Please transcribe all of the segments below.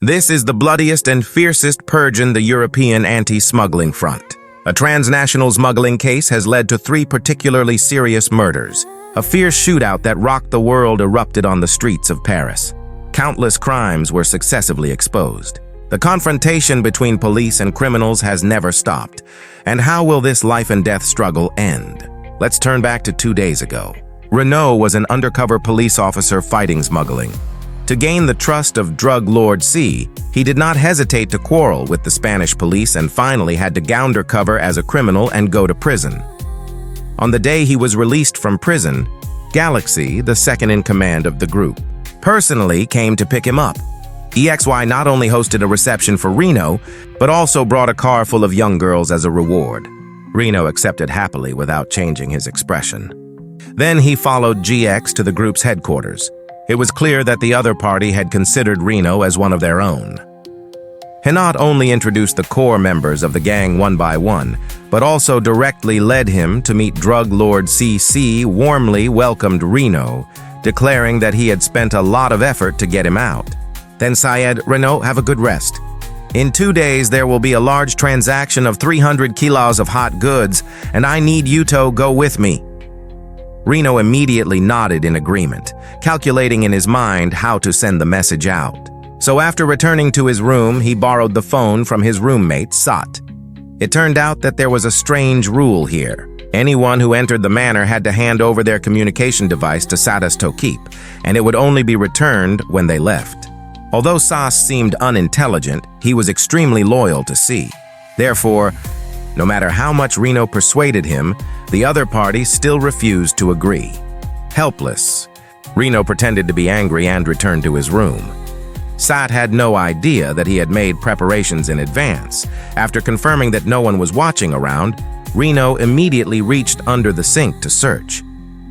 This is the bloodiest and fiercest purge in the European anti-smuggling front. A transnational smuggling case has led to 3 particularly serious murders. A fierce shootout that rocked the world erupted on the streets of Paris. Countless crimes were successively exposed. The confrontation between police and criminals has never stopped. And how will this life-and-death struggle end? Let's turn back to 2 days ago. Renault was an undercover police officer fighting smuggling. To gain the trust of drug lord C, he did not hesitate to quarrel with the Spanish police and finally had to go undercover as a criminal and go to prison. On the day he was released from prison, Galaxy, the second in command of the group, personally came to pick him up. EXY not only hosted a reception for Reno, but also brought a car full of young girls as a reward. Reno accepted happily without changing his expression. Then he followed GX to the group's headquarters. It was clear that the other party had considered Reno as one of their own. He not only introduced the core members of the gang one by one, but also directly led him to meet drug lord CC, warmly welcomed Reno, declaring that he had spent a lot of effort to get him out. Then Syed, Renault, have a good rest. In 2 days, there will be a large transaction of 300 kilos of hot goods, and I need you to go with me. Reno immediately nodded in agreement, calculating in his mind how to send the message out. So after returning to his room, he borrowed the phone from his roommate, Sat. It turned out that there was a strange rule here. Anyone who entered the manor had to hand over their communication device to Satas to keep, and it would only be returned when they left. Although Sas seemed unintelligent, he was extremely loyal to C. Therefore, no matter how much Reno persuaded him, the other party still refused to agree. Helpless, Reno pretended to be angry and returned to his room. Sat had no idea that he had made preparations in advance. After confirming that no one was watching around, Reno immediately reached under the sink to search.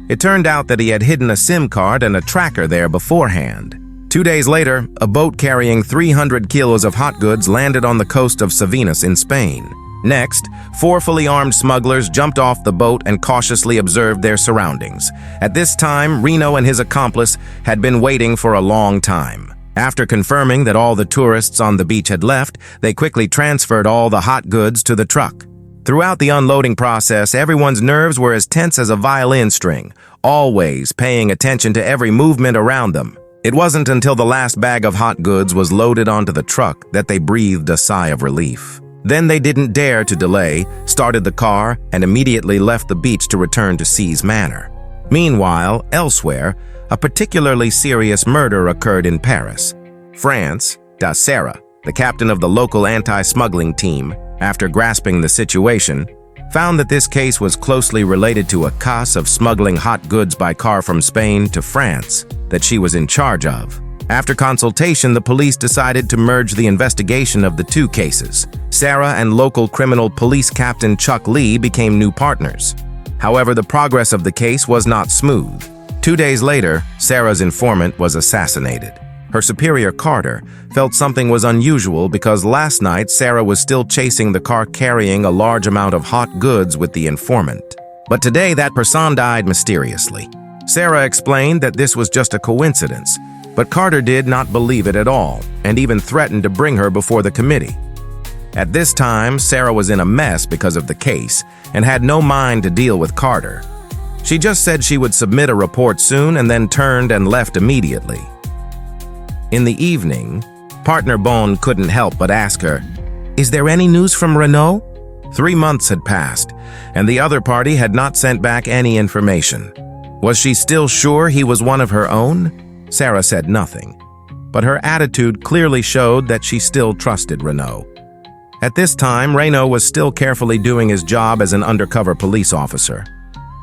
It turned out that he had hidden a SIM card and a tracker there beforehand. 2 days later, a boat carrying 300 kilos of hot goods landed on the coast of Savinas in Spain. Next, 4 fully armed smugglers jumped off the boat and cautiously observed their surroundings. At this time, Reno and his accomplice had been waiting for a long time. After confirming that all the tourists on the beach had left, they quickly transferred all the hot goods to the truck. Throughout the unloading process, everyone's nerves were as tense as a violin string, always paying attention to every movement around them. It wasn't until the last bag of hot goods was loaded onto the truck that they breathed a sigh of relief. Then they didn't dare to delay, started the car, and immediately left the beach to return to C's manor. Meanwhile, elsewhere, a particularly serious murder occurred in Paris. France, Sarah, the captain of the local anti-smuggling team, after grasping the situation, found that this case was closely related to a case of smuggling hot goods by car from Spain to France that she was in charge of. After consultation, the police decided to merge the investigation of the 2 cases. Sarah and local criminal police captain Chuck Lee became new partners. However, the progress of the case was not smooth. 2 days later, Sarah's informant was assassinated. Her superior, Carter, felt something was unusual because last night Sarah was still chasing the car carrying a large amount of hot goods with the informant. But today that person died mysteriously. Sarah explained that this was just a coincidence, but Carter did not believe it at all and even threatened to bring her before the committee. At this time, Sarah was in a mess because of the case and had no mind to deal with Carter. She just said she would submit a report soon and then turned and left immediately. In the evening, partner Bon couldn't help but ask her, "Is there any news from Renault?" 3 months had passed, and the other party had not sent back any information. Was she still sure he was one of her own? Sarah said nothing, but her attitude clearly showed that she still trusted Renault. At this time, Renault was still carefully doing his job as an undercover police officer.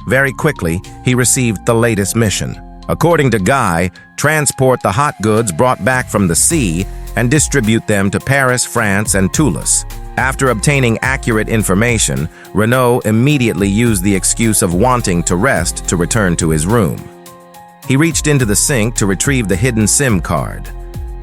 Very quickly, he received the latest mission. According to Guy, transport the hot goods brought back from the sea and distribute them to Paris, France, and Toulouse. After obtaining accurate information, Renault immediately used the excuse of wanting to rest to return to his room. He reached into the sink to retrieve the hidden SIM card.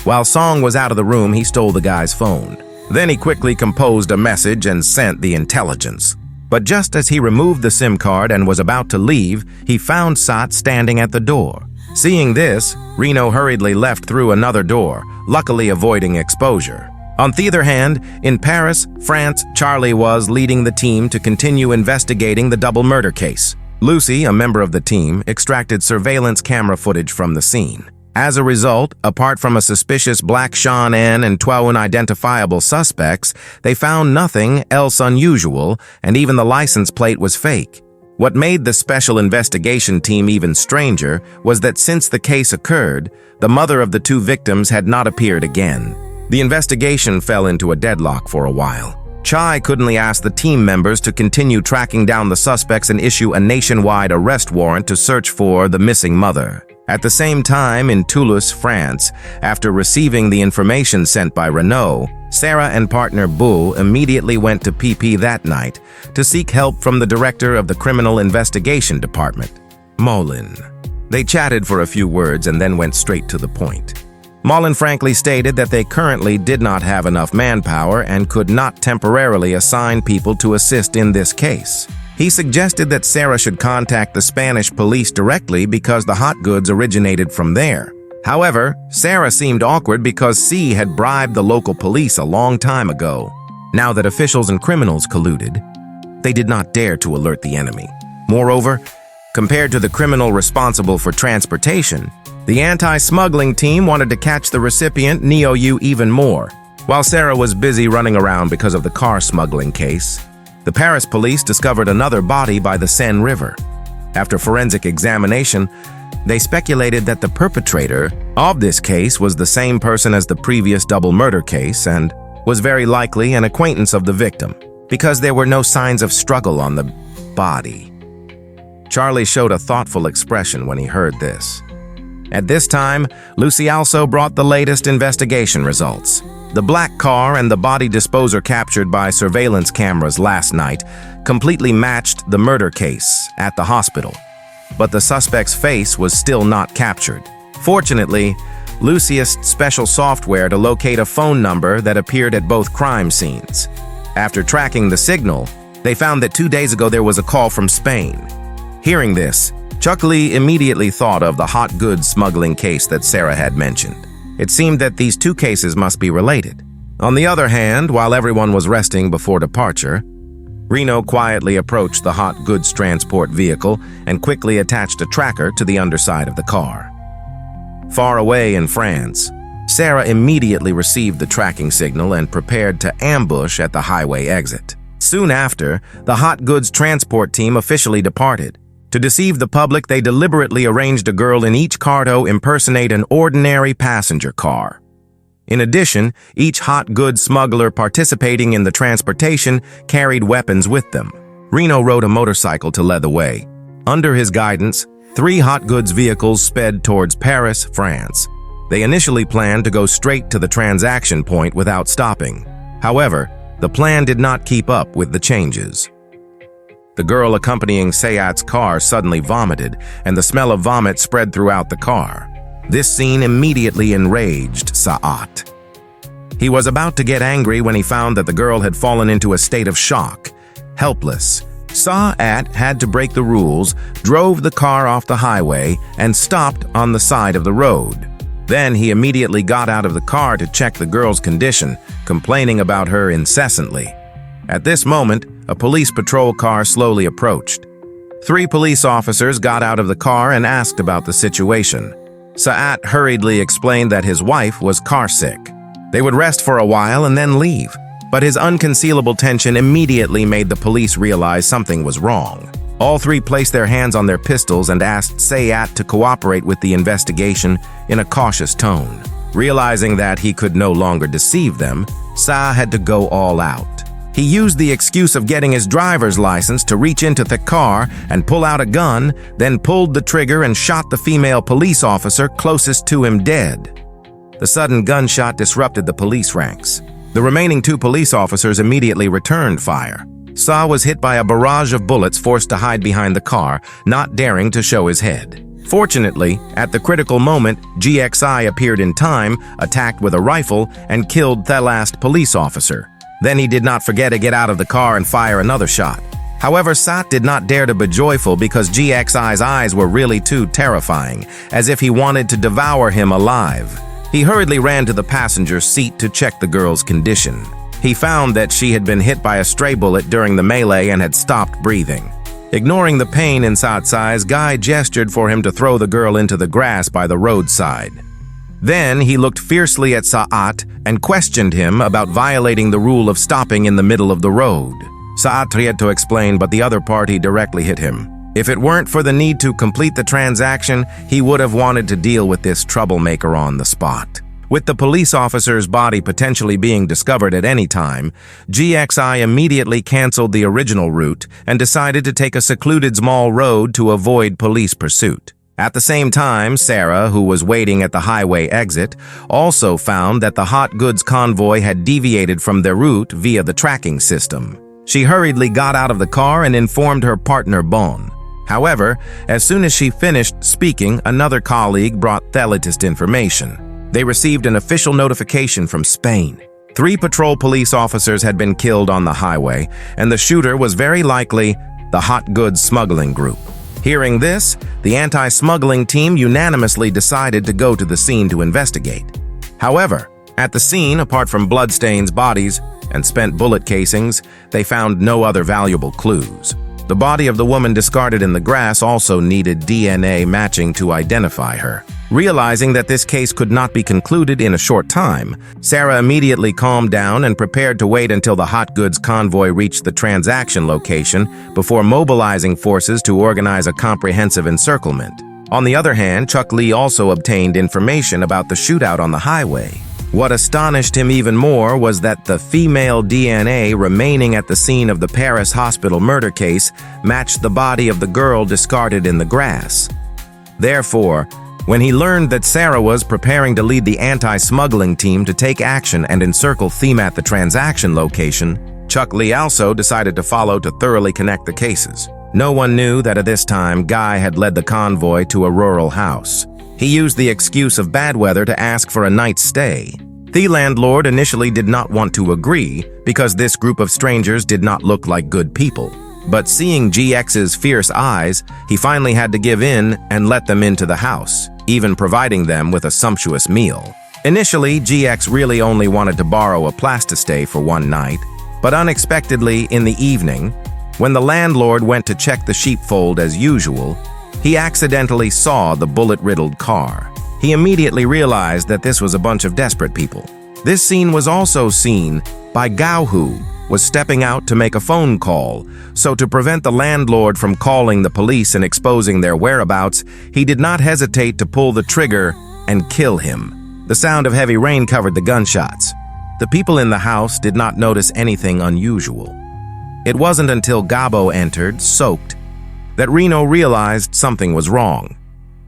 While Song was out of the room, he stole the guy's phone. Then he quickly composed a message and sent the intelligence. But just as he removed the SIM card and was about to leave, he found Sat standing at the door. Seeing this, Reno hurriedly left through another door, luckily avoiding exposure. On the other hand, in Paris, France, Charlie was leading the team to continue investigating the double murder case. Lucy, a member of the team, extracted surveillance camera footage from the scene. As a result, apart from a suspicious Black Sean N and 12 unidentifiable suspects, they found nothing else unusual, and even the license plate was fake. What made the special investigation team even stranger was that since the case occurred, the mother of the two victims had not appeared again. The investigation fell into a deadlock for a while. Chai couldn't ask the team members to continue tracking down the suspects and issue a nationwide arrest warrant to search for the missing mother. At the same time, in Toulouse, France, after receiving the information sent by Renault, Sarah and partner Bull immediately went to PP that night to seek help from the director of the Criminal Investigation Department, Molin. They chatted for a few words and then went straight to the point. Molin frankly stated that they currently did not have enough manpower and could not temporarily assign people to assist in this case. He suggested that Sarah should contact the Spanish police directly because the hot goods originated from there. However, Sarah seemed awkward because C had bribed the local police a long time ago. Now that officials and criminals colluded, they did not dare to alert the enemy. Moreover, compared to the criminal responsible for transportation, the anti-smuggling team wanted to catch the recipient, Neo U, even more. While Sarah was busy running around because of the car smuggling case, the Paris police discovered another body by the Seine River. After forensic examination, they speculated that the perpetrator of this case was the same person as the previous double murder case and was very likely an acquaintance of the victim, because there were no signs of struggle on the body. Charlie showed a thoughtful expression when he heard this. At this time, Lucy also brought the latest investigation results. The black car and the body disposer captured by surveillance cameras last night completely matched the murder case at the hospital, but the suspect's face was still not captured. Fortunately, Lucy used special software to locate a phone number that appeared at both crime scenes. After tracking the signal, they found that 2 days ago there was a call from Spain. Hearing this, Chuck Lee immediately thought of the hot goods smuggling case that Sarah had mentioned. It seemed that these two cases must be related. On the other hand, while everyone was resting before departure, Reno quietly approached the hot goods transport vehicle and quickly attached a tracker to the underside of the car. Far away in France, Sarah immediately received the tracking signal and prepared to ambush at the highway exit. Soon after, the hot goods transport team officially departed. To deceive the public, they deliberately arranged a girl in each car to impersonate an ordinary passenger car. In addition, each hot goods smuggler participating in the transportation carried weapons with them. Reno rode a motorcycle to lead the way. Under his guidance, 3 hot goods vehicles sped towards Paris, France. They initially planned to go straight to the transaction point without stopping. However, the plan did not keep up with the changes. The girl accompanying Sayat's car suddenly vomited, and the smell of vomit spread throughout the car. This scene immediately enraged Saat. He was about to get angry when he found that the girl had fallen into a state of shock. Helpless, Saat had to break the rules, drove the car off the highway, and stopped on the side of the road. Then he immediately got out of the car to check the girl's condition, complaining about her incessantly. At this moment, a police patrol car slowly approached. 3 police officers got out of the car and asked about the situation. Saat hurriedly explained that his wife was carsick. They would rest for a while and then leave, but his unconcealable tension immediately made the police realize something was wrong. All 3 placed their hands on their pistols and asked Sayat to cooperate with the investigation in a cautious tone. Realizing that he could no longer deceive them, Sa had to go all out. He used the excuse of getting his driver's license to reach into the car and pull out a gun, then pulled the trigger and shot the female police officer closest to him dead. The sudden gunshot disrupted the police ranks. The remaining 2 police officers immediately returned fire. Sa was hit by a barrage of bullets, forced to hide behind the car, not daring to show his head. Fortunately, at the critical moment, GXI appeared in time, attacked with a rifle, and killed the last police officer. Then he did not forget to get out of the car and fire another shot. However, Sat did not dare to be joyful because GXI's eyes were really too terrifying, as if he wanted to devour him alive. He hurriedly ran to the passenger seat to check the girl's condition. He found that she had been hit by a stray bullet during the melee and had stopped breathing. Ignoring the pain in Sat's eyes, Guy gestured for him to throw the girl into the grass by the roadside. Then he looked fiercely at Saat and questioned him about violating the rule of stopping in the middle of the road. Saat tried to explain, but the other party directly hit him. If it weren't for the need to complete the transaction, he would have wanted to deal with this troublemaker on the spot. With the police officer's body potentially being discovered at any time, GXI immediately canceled the original route and decided to take a secluded small road to avoid police pursuit. At the same time, Sarah, who was waiting at the highway exit, also found that the hot goods convoy had deviated from their route via the tracking system. She hurriedly got out of the car and informed her partner Bon. However, as soon as she finished speaking, another colleague brought the latest information. They received an official notification from Spain. 3 patrol police officers had been killed on the highway, and the shooter was very likely the hot goods smuggling group. Hearing this, the anti-smuggling team unanimously decided to go to the scene to investigate. However, at the scene, apart from bloodstains, bodies, and spent bullet casings, they found no other valuable clues. The body of the woman discarded in the grass also needed DNA matching to identify her. Realizing that this case could not be concluded in a short time, Sarah immediately calmed down and prepared to wait until the hot goods convoy reached the transaction location before mobilizing forces to organize a comprehensive encirclement. On the other hand, Chuck Lee also obtained information about the shootout on the highway. What astonished him even more was that the female DNA remaining at the scene of the Paris hospital murder case matched the body of the girl discarded in the grass. Therefore, when he learned that Sarah was preparing to lead the anti-smuggling team to take action and encircle Theme at the transaction location, Chuck Lee also decided to follow to thoroughly connect the cases. No one knew that at this time, Guy had led the convoy to a rural house. He used the excuse of bad weather to ask for a night's stay. The landlord initially did not want to agree because this group of strangers did not look like good people. But seeing GX's fierce eyes, he finally had to give in and let them into the house, even providing them with a sumptuous meal. Initially, GX really only wanted to borrow a place to stay for one night, but unexpectedly in the evening, when the landlord went to check the sheepfold as usual, he accidentally saw the bullet-riddled car. He immediately realized that this was a bunch of desperate people. This scene was also seen by Gao, who was stepping out to make a phone call, so to prevent the landlord from calling the police and exposing their whereabouts, he did not hesitate to pull the trigger and kill him. The sound of heavy rain covered the gunshots. The people in the house did not notice anything unusual. It wasn't until Gabo entered, soaked, that Reno realized something was wrong.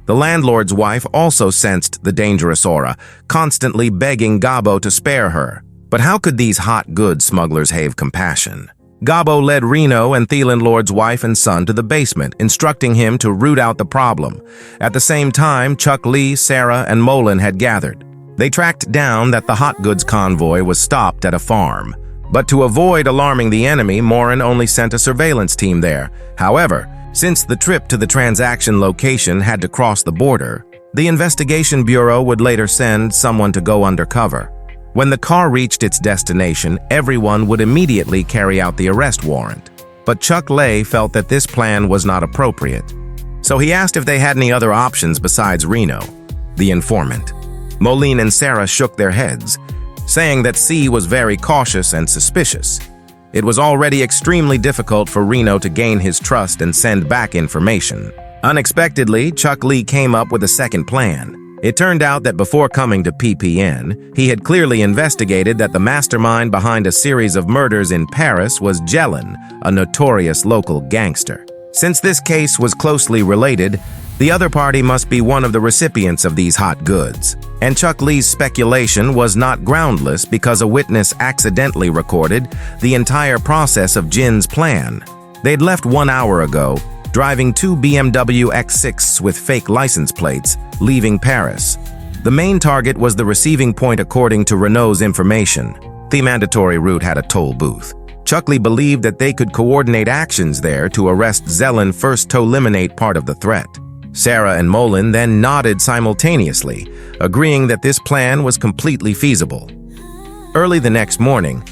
The landlord's wife also sensed the dangerous aura, constantly begging Gabo to spare her. But how could these hot goods smugglers have compassion? Gabo led Reno and the landlord's wife and son to the basement, instructing him to root out the problem. At the same time, Chuck Lee, Sarah, and Molin had gathered. They tracked down that the hot goods convoy was stopped at a farm. But to avoid alarming the enemy, Morin only sent a surveillance team there. However, since the trip to the transaction location had to cross the border, the investigation bureau would later send someone to go undercover. When the car reached its destination, everyone would immediately carry out the arrest warrant. But Chuck Lee felt that this plan was not appropriate. So he asked if they had any other options besides Reno, the informant. Moline and Sarah shook their heads, saying that C was very cautious and suspicious. It was already extremely difficult for Reno to gain his trust and send back information. Unexpectedly, Chuck Lee came up with a second plan. It turned out that before coming to PPN, he had clearly investigated that the mastermind behind a series of murders in Paris was Jelen, a notorious local gangster. Since this case was closely related, the other party must be one of the recipients of these hot goods. And Chuck Lee's speculation was not groundless because a witness accidentally recorded the entire process of Jin's plan. They'd left 1 hour ago, driving 2 BMW X6s with fake license plates, leaving Paris. The main target was the receiving point according to Renault's information. The mandatory route had a toll booth. Chuckley believed that they could coordinate actions there to arrest Zelen first to eliminate part of the threat. Sarah and Mullen then nodded simultaneously, agreeing that this plan was completely feasible. Early the next morning,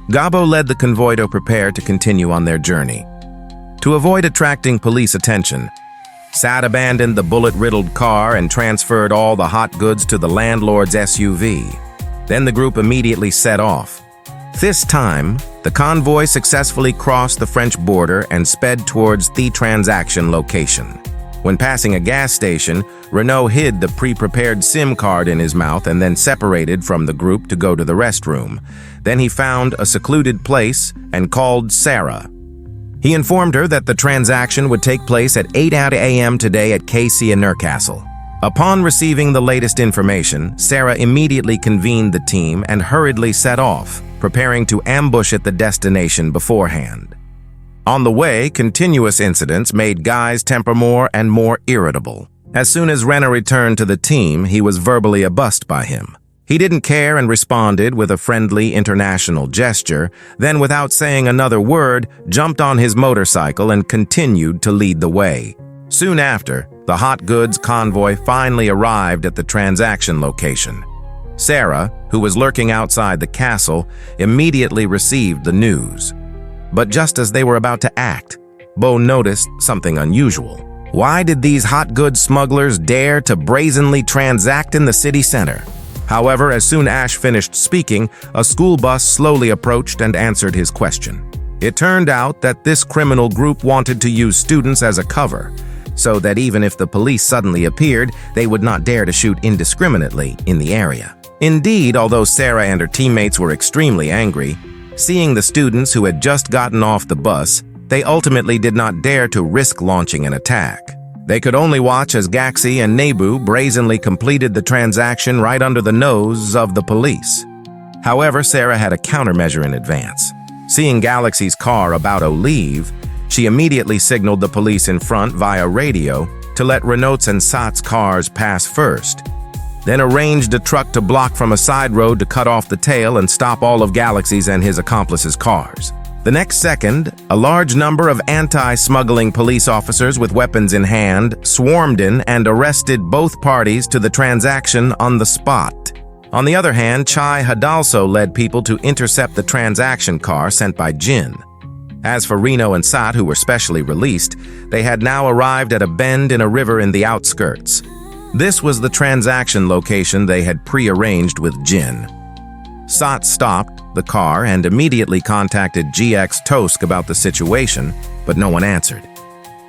Gabo led the convoy to prepare to continue on their journey. To avoid attracting police attention, Sad abandoned the bullet-riddled car and transferred all the hot goods to the landlord's SUV. Then the group immediately set off. This time, the convoy successfully crossed the French border and sped towards the transaction location. When passing a gas station, Renault hid the pre-prepared SIM card in his mouth and then separated from the group to go to the restroom. Then he found a secluded place and called Sarah. He informed her that the transaction would take place at 8 a.m. today at KC in Newcastle. Upon receiving the latest information, Sarah immediately convened the team and hurriedly set off, preparing to ambush at the destination beforehand. On the way, continuous incidents made Guy's temper more and more irritable. As soon as Renner returned to the team, he was verbally abused by him. He didn't care and responded with a friendly international gesture, then without saying another word, jumped on his motorcycle and continued to lead the way. Soon after, the hot goods convoy finally arrived at the transaction location. Sarah, who was lurking outside the castle, immediately received the news. But just as they were about to act, Bo noticed something unusual. Why did these hot goods smugglers dare to brazenly transact in the city center? However, as soon as Ash finished speaking, a school bus slowly approached and answered his question. It turned out that this criminal group wanted to use students as a cover, so that even if the police suddenly appeared, they would not dare to shoot indiscriminately in the area. Indeed, although Sarah and her teammates were extremely angry, seeing the students who had just gotten off the bus, they ultimately did not dare to risk launching an attack. They could only watch as Gaxi and Nebu brazenly completed the transaction right under the nose of the police. However, Sarah had a countermeasure in advance. Seeing Galaxy's car about to leave, she immediately signaled the police in front via radio to let Renault's and Sat's cars pass first, then arranged a truck to block from a side road to cut off the tail and stop all of Galaxy's and his accomplices' cars. The next second, a large number of anti-smuggling police officers with weapons in hand swarmed in and arrested both parties to the transaction on the spot. On the other hand, Chai had also led people to intercept the transaction car sent by Jin. As for Reno and Sat, who were specially released, they had now arrived at a bend in a river in the outskirts. This was the transaction location they had pre-arranged with Jin. Sat stopped the car and immediately contacted GX Tosk about the situation, but no one answered.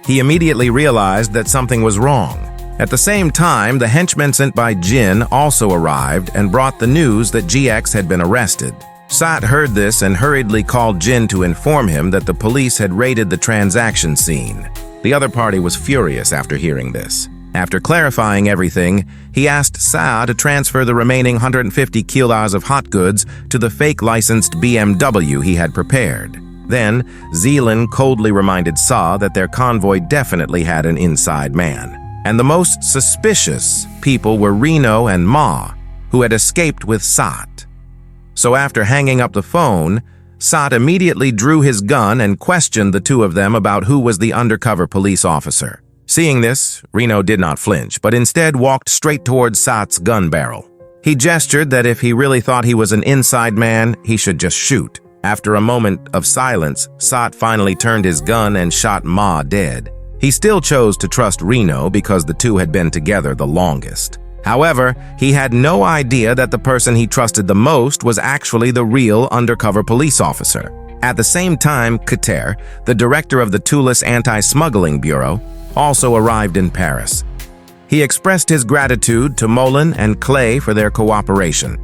He immediately realized that something was wrong. At the same time, the henchmen sent by Jin also arrived and brought the news that GX had been arrested. Sat heard this and hurriedly called Jin to inform him that the police had raided the transaction scene. The other party was furious after hearing this. After clarifying everything, he asked Sa to transfer the remaining 150 kilos of hot goods to the fake licensed BMW he had prepared. Then, Zealand coldly reminded Sa that their convoy definitely had an inside man, and the most suspicious people were Reno and Ma, who had escaped with Sat. So after hanging up the phone, Sat immediately drew his gun and questioned the two of them about who was the undercover police officer. Seeing this, Reno did not flinch, but instead walked straight towards Sat's gun barrel. He gestured that if he really thought he was an inside man, he should just shoot. After a moment of silence, Sat finally turned his gun and shot Ma dead. He still chose to trust Reno because the two had been together the longest. However, he had no idea that the person he trusted the most was actually the real undercover police officer. At the same time, Kater, the director of the Tulis Anti-Smuggling Bureau, also arrived in Paris. He expressed his gratitude to Molin and Clay for their cooperation,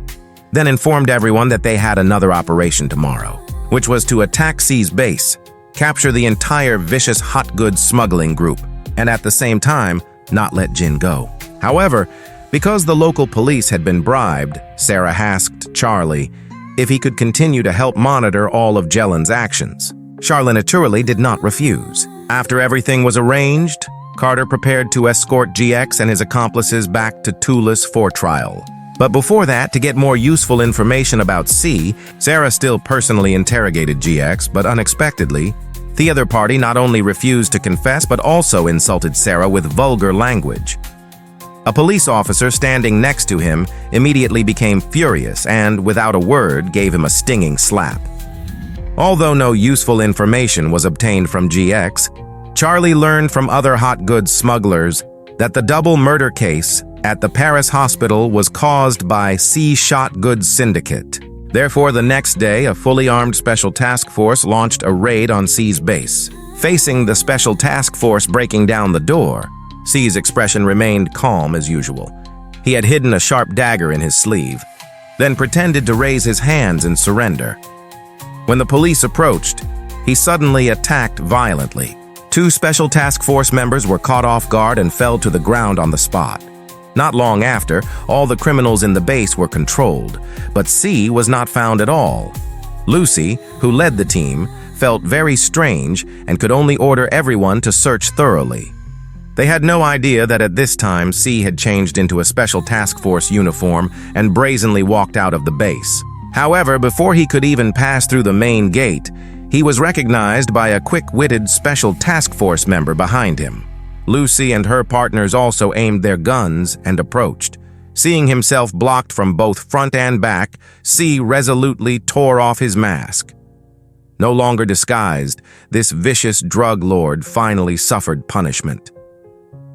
then informed everyone that they had another operation tomorrow, which was to attack C's base, capture the entire vicious hot goods smuggling group, and at the same time, not let Jin go. However, because the local police had been bribed, Sarah asked Charlie if he could continue to help monitor all of Jelen's actions. Charlie naturally did not refuse. After everything was arranged, Carter prepared to escort GX and his accomplices back to Tulis for trial. But before that, to get more useful information about C, Sarah still personally interrogated GX, but unexpectedly, the other party not only refused to confess but also insulted Sarah with vulgar language. A police officer standing next to him immediately became furious and, without a word, gave him a stinging slap. Although no useful information was obtained from GX, Charlie learned from other hot goods smugglers that the double murder case at the Paris hospital was caused by C shot goods syndicate. Therefore, the next day, a fully armed special task force launched a raid on C's base. Facing the special task force breaking down the door, C's expression remained calm as usual. He had hidden a sharp dagger in his sleeve, then pretended to raise his hands in surrender. When the police approached, he suddenly attacked violently. 2 special task force members were caught off guard and fell to the ground on the spot. Not long after, all the criminals in the base were controlled, but C was not found at all. Lucy, who led the team, felt very strange and could only order everyone to search thoroughly. They had no idea that at this time C had changed into a special task force uniform and brazenly walked out of the base. However, before he could even pass through the main gate, he was recognized by a quick-witted special task force member behind him. Lucy and her partners also aimed their guns and approached. Seeing himself blocked from both front and back, C resolutely tore off his mask. No longer disguised, this vicious drug lord finally suffered punishment.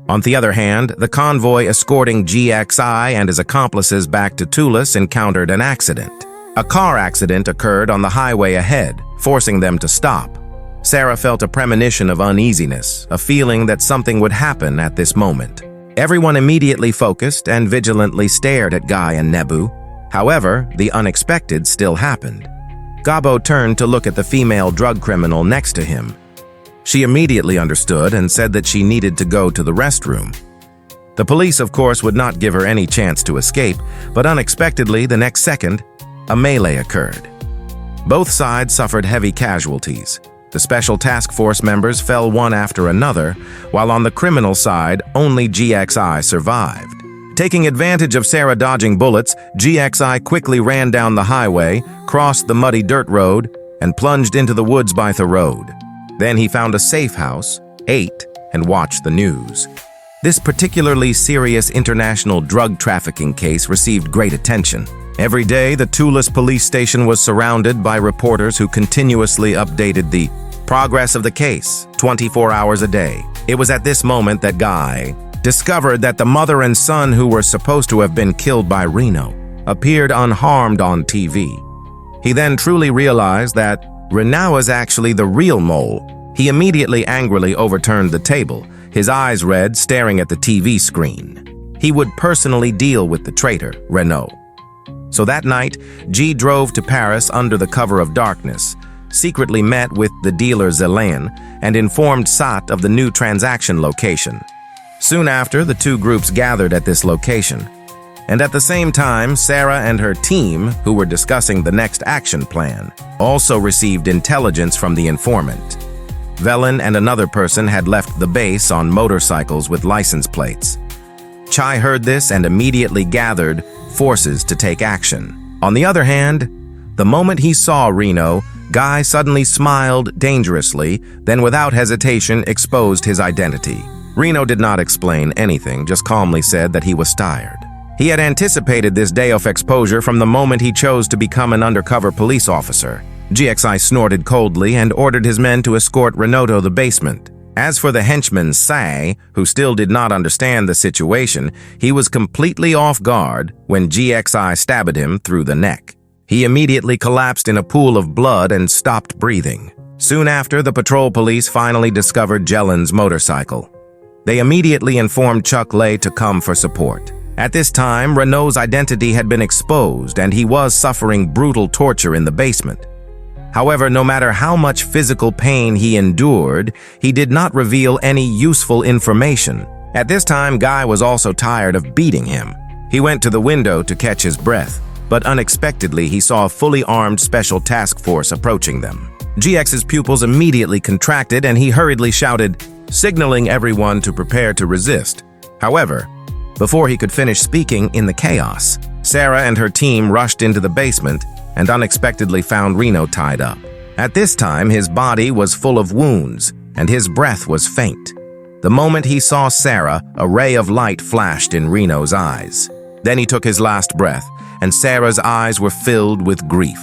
On the other hand, the convoy escorting GXI and his accomplices back to Toulouse encountered an accident. A car accident occurred on the highway ahead, forcing them to stop. Sarah felt a premonition of uneasiness, a feeling that something would happen at this moment. Everyone immediately focused and vigilantly stared at Guy and Nebu. However, the unexpected still happened. Gabo turned to look at the female drug criminal next to him. She immediately understood and said that she needed to go to the restroom. The police, of course, would not give her any chance to escape, but unexpectedly, the next second, a melee occurred. Both sides suffered heavy casualties. The special task force members fell one after another, while on the criminal side, only GXI survived. Taking advantage of Sarah dodging bullets, GXI quickly ran down the highway, crossed the muddy dirt road, and plunged into the woods by the road. Then he found a safe house, ate, and watched the news. This particularly serious international drug trafficking case received great attention. Every day, the Toulouse police station was surrounded by reporters who continuously updated the progress of the case, 24 hours a day. It was at this moment that Guy discovered that the mother and son who were supposed to have been killed by Reno appeared unharmed on TV. He then truly realized that Reno is actually the real mole. He immediately angrily overturned the table, his eyes red, staring at the TV screen. He would personally deal with the traitor, Reno. So that night, G drove to Paris under the cover of darkness, secretly met with the dealer Zelaine, and informed Sat of the new transaction location. Soon after, the two groups gathered at this location. And at the same time, Sarah and her team, who were discussing the next action plan, also received intelligence from the informant. Velen and another person had left the base on motorcycles with license plates. Chai heard this and immediately gathered forces to take action. On the other hand, the moment he saw Reno, Guy suddenly smiled dangerously, then without hesitation exposed his identity. Reno did not explain anything, just calmly said that he was tired. He had anticipated this day of exposure from the moment he chose to become an undercover police officer. GXI snorted coldly and ordered his men to escort Reno to the basement. As for the henchman Sai, who still did not understand the situation, he was completely off guard when GXI stabbed him through the neck. He immediately collapsed in a pool of blood and stopped breathing. Soon after, the patrol police finally discovered Jelen's motorcycle. They immediately informed Chuck Lay to come for support. At this time, Renault's identity had been exposed and he was suffering brutal torture in the basement. However, no matter how much physical pain he endured, he did not reveal any useful information. At this time, Guy was also tired of beating him. He went to the window to catch his breath, but unexpectedly he saw a fully armed special task force approaching them. GX's pupils immediately contracted and he hurriedly shouted, signaling everyone to prepare to resist. However, before he could finish speaking in the chaos, Sarah and her team rushed into the basement and unexpectedly found Reno tied up. At this time, his body was full of wounds and his breath was faint. The moment he saw Sarah, a ray of light flashed in Reno's eyes. Then he took his last breath, and Sarah's eyes were filled with grief.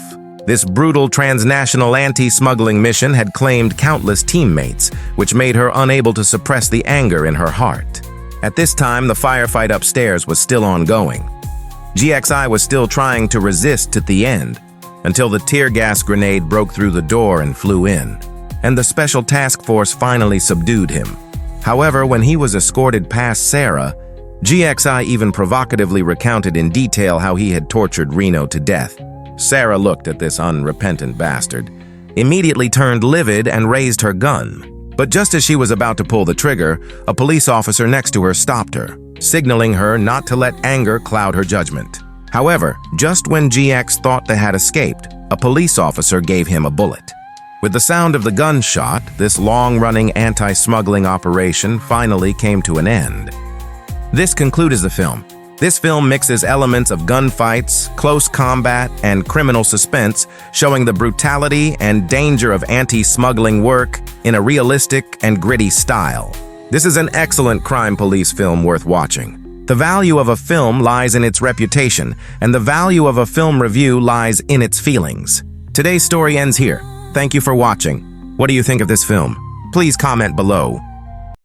This brutal transnational anti-smuggling mission had claimed countless teammates, which made her unable to suppress the anger in her heart. At this time, the firefight upstairs was still ongoing. GXI was still trying to resist to the end, until the tear gas grenade broke through the door and flew in, and the special task force finally subdued him. However, when he was escorted past Sarah, GXI even provocatively recounted in detail how he had tortured Reno to death. Sarah looked at this unrepentant bastard, immediately turned livid and raised her gun. But just as she was about to pull the trigger, a police officer next to her stopped her, signaling her not to let anger cloud her judgment. However, just when GX thought they had escaped, a police officer gave him a bullet. With the sound of the gunshot, this long-running anti-smuggling operation finally came to an end. This concludes the film. This film mixes elements of gunfights, close combat, and criminal suspense, showing the brutality and danger of anti-smuggling work in a realistic and gritty style. This is an excellent crime police film worth watching. The value of a film lies in its reputation, and the value of a film review lies in its feelings. Today's story ends here. Thank you for watching. What do you think of this film? Please comment below.